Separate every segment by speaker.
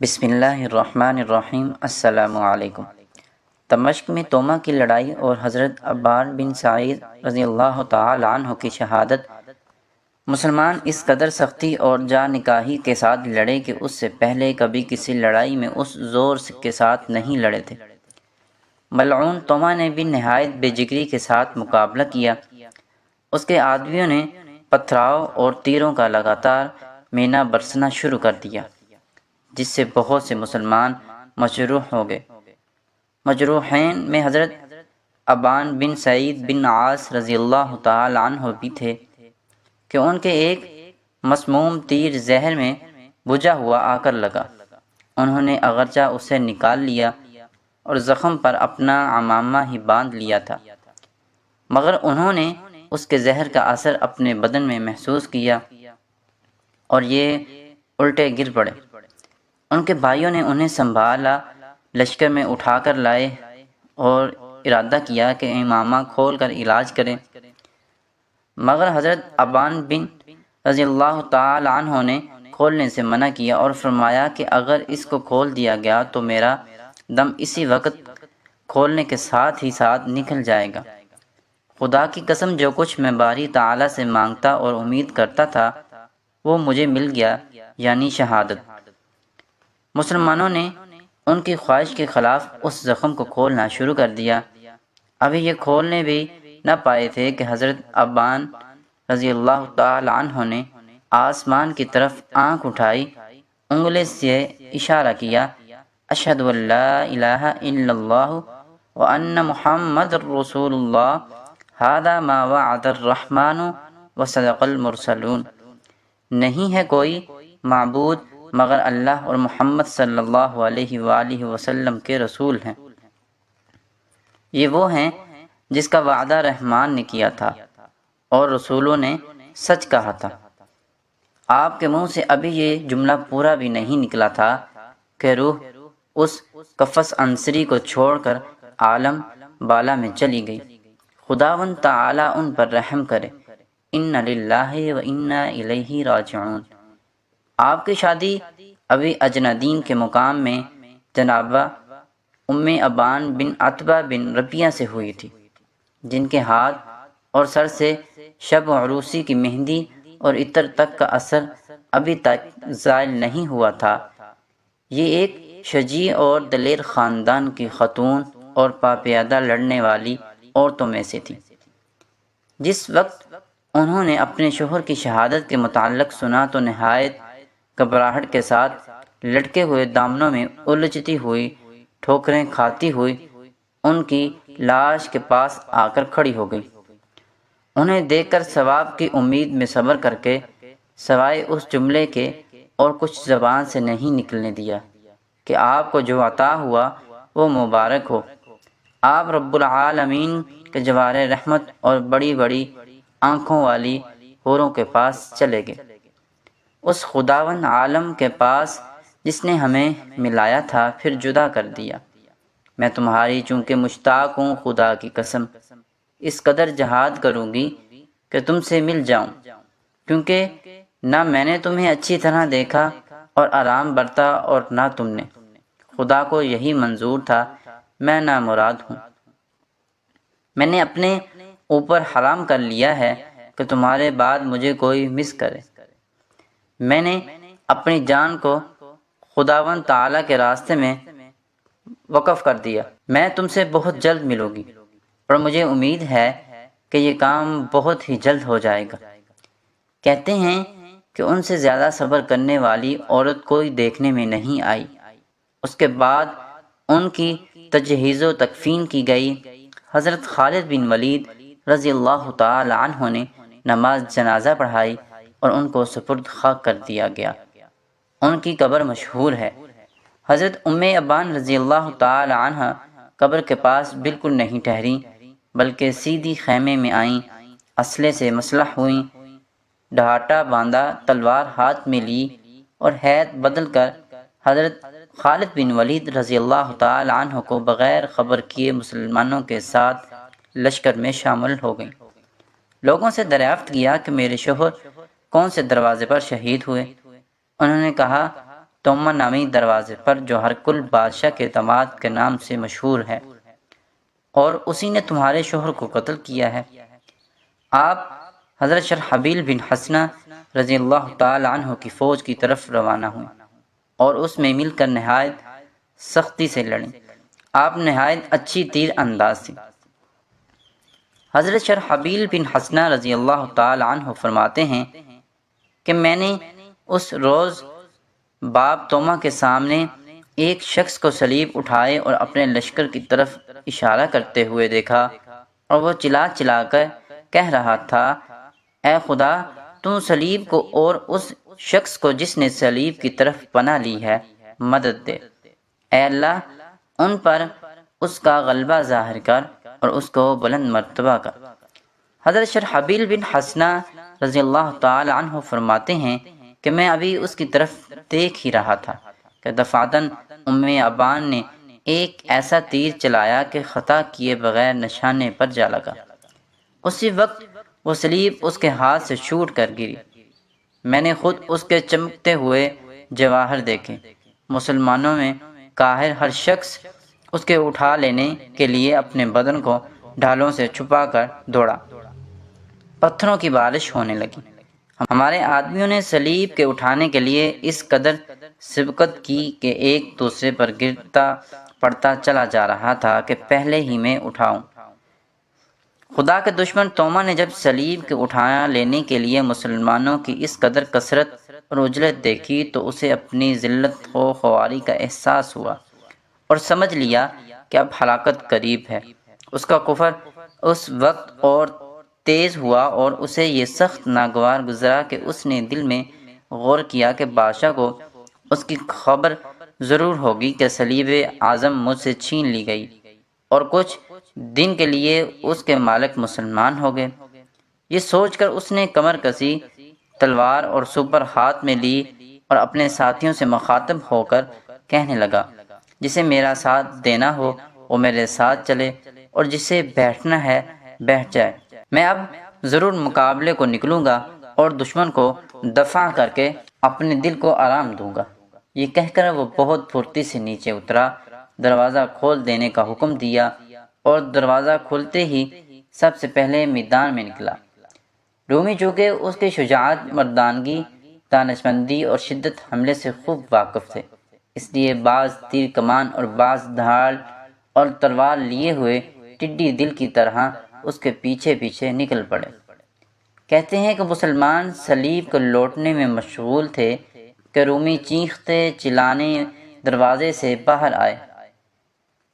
Speaker 1: بسم اللہ الرحمن الرحیم۔ السلام علیکم۔ دمشق میں تومہ کی لڑائی اور حضرت عبان بن سعید رضی اللہ تعالی عنہ کی شہادت۔ مسلمان اس قدر سختی اور جاں نکاحی کے ساتھ لڑے کہ اس سے پہلے کبھی کسی لڑائی میں اس زور کے ساتھ نہیں لڑے تھے۔ ملعون تومہ نے بھی نہایت بے جگری کے ساتھ مقابلہ کیا۔ اس کے عدووں نے پتھراؤ اور تیروں کا لگاتار مینہ برسنا شروع کر دیا، جس سے بہت سے مسلمان مجروح ہو گئے۔ مجروحین میں حضرت عبان بن سعید بن عاص رضی اللہ تعالی عنہ بھی تھے کہ ان کے ایک مسموم تیر زہر میں بجھا ہوا آ کر لگا۔ انہوں نے اگرچہ اسے نکال لیا اور زخم پر اپنا عمامہ ہی باندھ لیا تھا، مگر انہوں نے اس کے زہر کا اثر اپنے بدن میں محسوس کیا اور یہ الٹے گر پڑے۔ ان کے بھائیوں نے انہیں سنبھالا، لشکر میں اٹھا کر لائے اور ارادہ کیا کہ امامہ کھول کر علاج کریں، مگر حضرت عبان بن رضی اللہ تعالی عنہ نے کھولنے سے منع کیا اور فرمایا کہ اگر اس کو کھول دیا گیا تو میرا دم اسی وقت کھولنے کے ساتھ ہی ساتھ نکل جائے گا۔ خدا کی قسم، جو کچھ میں باری تعالی سے مانگتا اور امید کرتا تھا وہ مجھے مل گیا، یعنی شہادت۔ مسلمانوں نے ان کی خواہش کے خلاف اس زخم کو کھولنا شروع کر دیا۔ ابھی یہ کھولنے بھی نہ پائے تھے کہ حضرت عبان رضی اللہ تعالی عنہ نے آسمان کی طرف آنکھ اٹھائی، انگلی سے اشارہ کیا، اشہد ان لا الہ الا اللہ وان محمد رسول اللہ، ھذا ما وعد الرحمن وصدق المرسلون۔ نہیں ہے کوئی معبود مگر اللہ اور محمد صلی اللہ علیہ وآلہ وسلم کے رسول ہیں۔ یہ وہ ہیں جس کا وعدہ رحمان نے کیا تھا اور رسولوں نے سچ کہا تھا۔ آپ کے منہ سے ابھی یہ جملہ پورا بھی نہیں نکلا تھا کہ روح اس قفس عنصری کو چھوڑ کر عالم بالا میں چلی گئی۔ خداوند تعالی ان پر رحم کرے۔ ان للہ و انا الیہ راجعون۔ آپ کی شادی ابی اجنادین کے مقام میں جنابہ ام ابان بن عتبہ بن ربیعہ سے ہوئی تھی، جن کے ہاتھ اور سر سے شب عروسی کی مہندی اور عطر تک کا اثر ابھی تک زائل نہیں ہوا تھا۔ یہ ایک شجیع اور دلیر خاندان کی خاتون اور پاپیادہ لڑنے والی عورتوں میں سے تھی۔ جس وقت انہوں نے اپنے شوہر کی شہادت کے متعلق سنا تو نہایت گھبراہٹ کے ساتھ لٹکے ہوئے دامنوں میں الجھتی ہوئی، ٹھوکریں کھاتی ہوئی ان کی لاش کے پاس آ کر کھڑی ہو گئی۔ انہیں دیکھ کر ثواب کی امید میں صبر کر کے سوائے اس جملے کے اور کچھ زبان سے نہیں نکلنے دیا کہ آپ کو جو عطا ہوا وہ مبارک ہو۔ آپ رب العالمین کے جوار رحمت اور بڑی بڑی آنکھوں والی حوروں کے پاس چلے گئے، اس خداوند عالم کے پاس جس نے ہمیں ملایا تھا پھر جدا کر دیا۔ میں تمہاری چونکہ مشتاق ہوں، خدا کی قسم اس قدر جہاد کروں گی کہ تم سے مل جاؤں، کیونکہ نہ میں نے تمہیں اچھی طرح دیکھا اور آرام برتا اور نہ تم نے۔ خدا کو یہی منظور تھا، میں نامراد ہوں۔ میں نے اپنے اوپر حرام کر لیا ہے کہ تمہارے بعد مجھے کوئی مس کرے۔ میں نے اپنی جان کو خداوند تعالیٰ کے راستے میں وقف کر دیا۔ میں تم سے بہت جلد ملوں گی اور مجھے امید ہے کہ یہ کام بہت ہی جلد ہو جائے گا۔ کہتے ہیں کہ ان سے زیادہ صبر کرنے والی عورت کوئی دیکھنے میں نہیں آئی۔ اس کے بعد ان کی تجہیز و تکفین کی گئی۔ حضرت خالد بن ولید رضی اللہ تعالی عنہ نے نماز جنازہ پڑھائی اور ان کو سپرد خاک کر دیا گیا۔ ان کی قبر مشہور ہے۔ حضرت ام ابان رضی اللہ تعالی عنہ قبر کے پاس بالکل نہیں ٹھہریں، بلکہ سیدھی خیمے میں آئیں، اسلحے سے مسلح ہوئیں، ڈھاٹا باندھا، تلوار ہاتھ میں لی اور ہیئت بدل کر حضرت خالد بن ولید رضی اللہ تعالی عنہ کو بغیر خبر کیے مسلمانوں کے ساتھ لشکر میں شامل ہو گئیں۔ لوگوں سے دریافت کیا کہ میرے شوہر کون سے دروازے پر شہید ہوئے؟ انہوں نے کہا توما نامی دروازے پر جو ہرکل بادشاہ کے داماد کے نام سے مشہور ہے، اور اسی نے تمہارے شوہر کو قتل کیا ہے۔ آپ حضرت شرحبیل بن حسنہ رضی اللہ تعالی عنہ کی فوج کی طرف روانہ ہوئے اور اس میں مل کر نہایت سختی سے لڑیں۔ آپ نہایت اچھی تیر انداز تھے۔ حضرت شرحبیل بن حسنہ رضی اللہ تعالی عنہ فرماتے ہیں کہ میں نے اس روز باب توما کے سامنے ایک شخص کو صلیب اٹھائے اور اپنے لشکر کی طرف اشارہ کرتے ہوئے دیکھا، اور وہ چلا چلا کر کہہ رہا تھا، اے خدا، تو صلیب کو اور اس شخص کو جس نے صلیب کی طرف پناہ لی ہے مدد دے۔ اے اللہ، ان پر اس کا غلبہ ظاہر کر اور اس کو بلند مرتبہ کر۔ حضرت شرحبیل بن حسنہ رضی اللہ تعالی عنہ فرماتے ہیں کہ میں ابھی اس کی طرف دیکھ ہی رہا تھا کہ دفعتاً ام ابان نے ایک ایسا تیر چلایا کہ خطا کیے بغیر نشانے پر جا لگا۔ اسی وقت وہ صلیب اس کے ہاتھ سے چھوٹ کر گری۔ میں نے خود اس کے چمکتے ہوئے جواہر دیکھے۔ مسلمانوں میں قاہر ہر شخص اس کے اٹھا لینے کے لیے اپنے بدن کو ڈھالوں سے چھپا کر دوڑا۔ پتھروں کی بارش ہونے لگی۔ ہمارے آدمیوں نے صلیب کے اٹھانے کے لیے اس قدر سبقت کی کہ ایک دوسرے پر گرتا پڑتا چلا جا رہا تھا کہ پہلے ہی میں اٹھاؤں۔ خدا کے دشمن توما نے جب صلیب کے اٹھا لینے کے لیے مسلمانوں کی اس قدر کثرت اور عجلت دیکھی تو اسے اپنی ذلت و خواری کا احساس ہوا اور سمجھ لیا کہ اب ہلاکت قریب ہے۔ اس کا کفر اس وقت اور تیز ہوا اور اسے یہ سخت ناگوار گزرا کہ اس نے دل میں غور کیا کہ بادشاہ کو اس کی خبر ضرور ہوگی کہ صلیب اعظم مجھ سے چھین لی گئی اور کچھ دن کے لیے اس کے مالک مسلمان ہو گئے۔ یہ سوچ کر اس نے کمر کسی، تلوار اور سپر ہاتھ میں لی اور اپنے ساتھیوں سے مخاطب ہو کر کہنے لگا، جسے میرا ساتھ دینا ہو وہ میرے ساتھ چلے اور جسے بیٹھنا ہے بیٹھ جائے۔ میں اب ضرور مقابلے کو نکلوں گا اور دشمن کو دفع کر کے اپنے دل کو آرام دوں گا۔ یہ کہہ کر وہ بہت پھرتی سے نیچے اترا، دروازہ کھول دینے کا حکم دیا اور دروازہ کھلتے ہی سب سے پہلے میدان میں نکلا۔ رومی چونکہ اس کی شجاعت، مردانگی، دانشمندی اور شدت حملے سے خوب واقف تھے، اس لیے بعض تیر کمان اور بعض ڈھال اور تلوار لیے ہوئے ٹڈی دل کی طرح اس کے پیچھے پیچھے نکل پڑے۔ کہتے ہیں کہ مسلمان صلیب کو لوٹنے میں مشغول تھے کہ رومی چیختے چلانے دروازے سے باہر آئے۔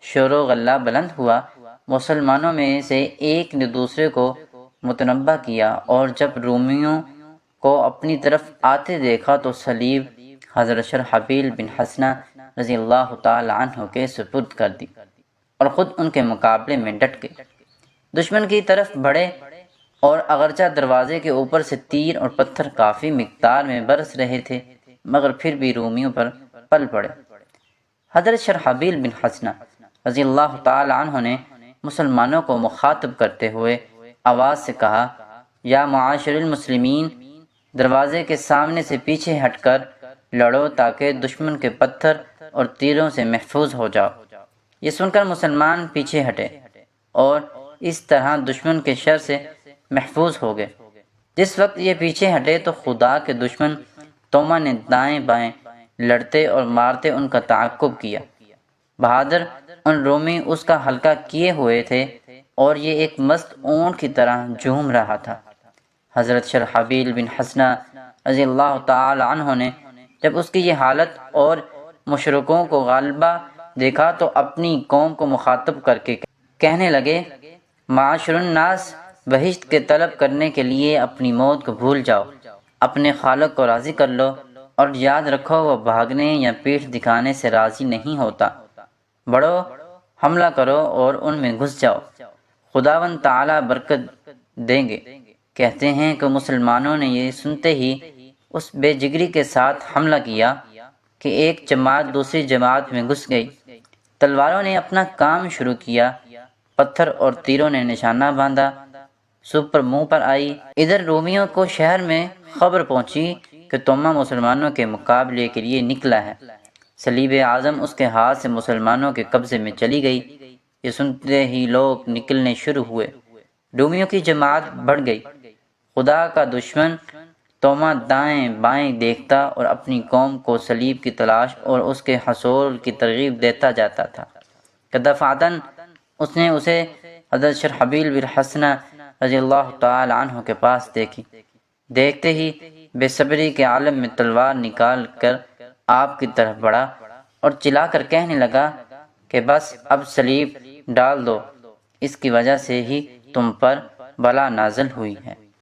Speaker 1: شور و غلہ بلند ہوا۔ مسلمانوں میں سے ایک نے دوسرے کو متنبہ کیا اور جب رومیوں کو اپنی طرف آتے دیکھا تو صلیب حضرت شرحبیل بن حسنہ رضی اللہ تعالی عنہ کے سپرد کر دی اور خود ان کے مقابلے میں ڈٹ گئے۔ دشمن کی طرف بڑھے اور اگرچہ دروازے کے اوپر سے تیر اور پتھر کافی مقدار میں برس رہے تھے مگر پھر بھی رومیوں پر پل پڑے۔ حضرت شرحبیل بن حسنہ رضی اللہ تعالی عنہ نے مسلمانوں کو مخاطب کرتے ہوئے آواز سے کہا، یا معاشر المسلمین، دروازے کے سامنے سے پیچھے ہٹ کر لڑو تاکہ دشمن کے پتھر اور تیروں سے محفوظ ہو جاؤ۔ یہ سن کر مسلمان پیچھے ہٹے اور اس طرح دشمن کے شر سے محفوظ ہو گئے۔ جس وقت یہ پیچھے ہٹے تو خدا کے دشمن توما نے دائیں بائیں لڑتے اور مارتے ان کا تعاقب کیا۔ بہادر ان رومی اس کا حلقہ کیے ہوئے تھے اور یہ ایک مست اونٹ کی طرح جھوم رہا تھا۔ حضرت شرحبیل بن حسنہ رضی اللہ تعالی عنہ نے جب اس کی یہ حالت اور مشرکوں کو غالبہ دیکھا تو اپنی قوم کو مخاطب کر کے کہنے لگے، معاشر الناس، بہشت کے طلب کرنے کے لیے اپنی موت کو بھول جاؤ، اپنے خالق کو راضی کر لو اور یاد رکھو وہ بھاگنے یا پیٹھ دکھانے سے راضی نہیں ہوتا۔ بڑھو، حملہ کرو اور ان میں گھس جاؤ، خداوند تعالی برکت دیں گے۔ کہتے ہیں کہ مسلمانوں نے یہ سنتے ہی اس بے جگری کے ساتھ حملہ کیا کہ ایک جماعت دوسری جماعت میں گھس گئی۔ تلواروں نے اپنا کام شروع کیا، پتھر اور تیروں نے نشانہ باندھا، سپر منہ پر آئی۔ ادھر رومیوں کو شہر میں خبر پہنچی کہ توما مسلمانوں کے مقابلے کے لیے نکلا ہے۔ صلیب اعظم اس کے ہاتھ سے مسلمانوں کے قبضے میں چلی گئی۔ یہ سنتے ہی لوگ نکلنے شروع ہوئے۔ رومیوں کی جماعت بڑھ گئی۔ خدا کا دشمن توما دائیں بائیں دیکھتا اور اپنی قوم کو صلیب کی تلاش اور اس کے حصول کی ترغیب دیتا جاتا تھا کہ دفعتاً اس نے اسے حضرت شرحبیل بن حسنہ رضی اللہ تعالی عنہ کے پاس دیکھی۔ دیکھتے ہی بے صبری کے عالم میں تلوار نکال کر آپ کی طرف بڑھا اور چلا کر کہنے لگا کہ بس اب صلیب ڈال دو، اس کی وجہ سے ہی تم پر بلا نازل ہوئی ہے۔